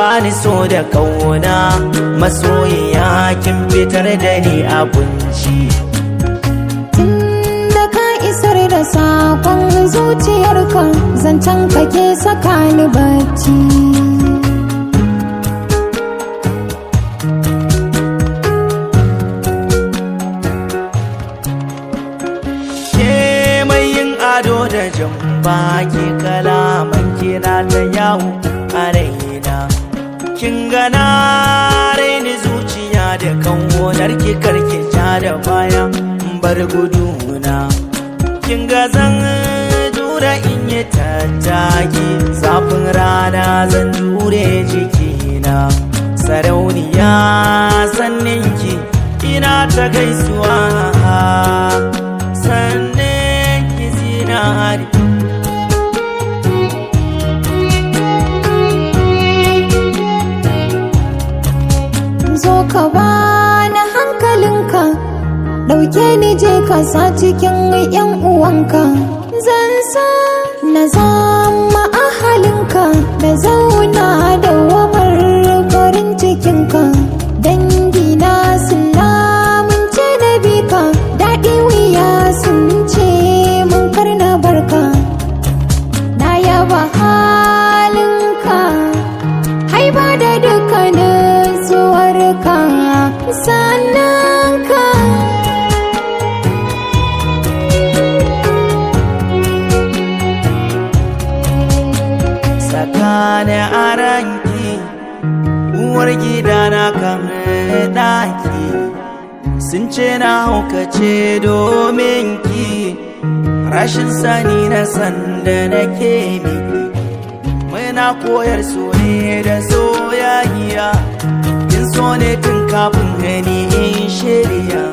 bani so da kauna, masoyiya kin fitar da ni a kunci. Tunda ka isar da sakon zuciyarka, zancen kake saka ni bacci. Ado da jambaki kalaman kina ta yawo a raina, kin gana raini zuciya da kan gonar ki karki ja da baya bar guduna. Kin ga zan jura in yi tattaki, zafin rana zan jure jikina. Sarauniya sanninki ina ta gaisuwa, zo ka bani hankalinka, ɗauke ni je ka sa cikin 'yan uwanka. Zan sa na zama ahalinka, da zauna da wamar farin cikinka. Dangina sun lamunce da bika, daɗi wuya sun ce mun karna barka. Na yaba halinka, haiba da dukkanin zuwarka, sannan ka tsakanin aranki, uwar gidana kan ɗaki. Sun ce na haukace domin ki, rashin sani na sanda nake miki. Muna koyar so ne da soyayya, kin so ne tun kafin gani in shirya.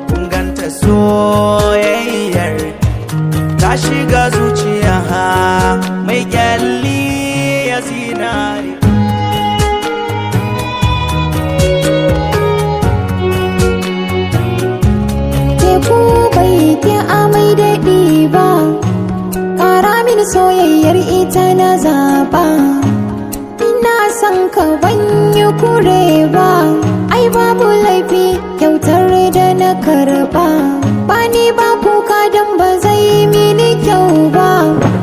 Kun ganta soyayyar ta shiga zuciya mai kyalli ya zinari. Teku bai ke amai daɗi ba, ƙara min soyayyar ita na zaɓa. Ina son ka ban yi kure ba, ai babu laifi kyautar da na karɓa. Ba ni ba kuka don ba zai mini kyau ba,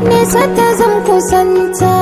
nesa ta zan kusanta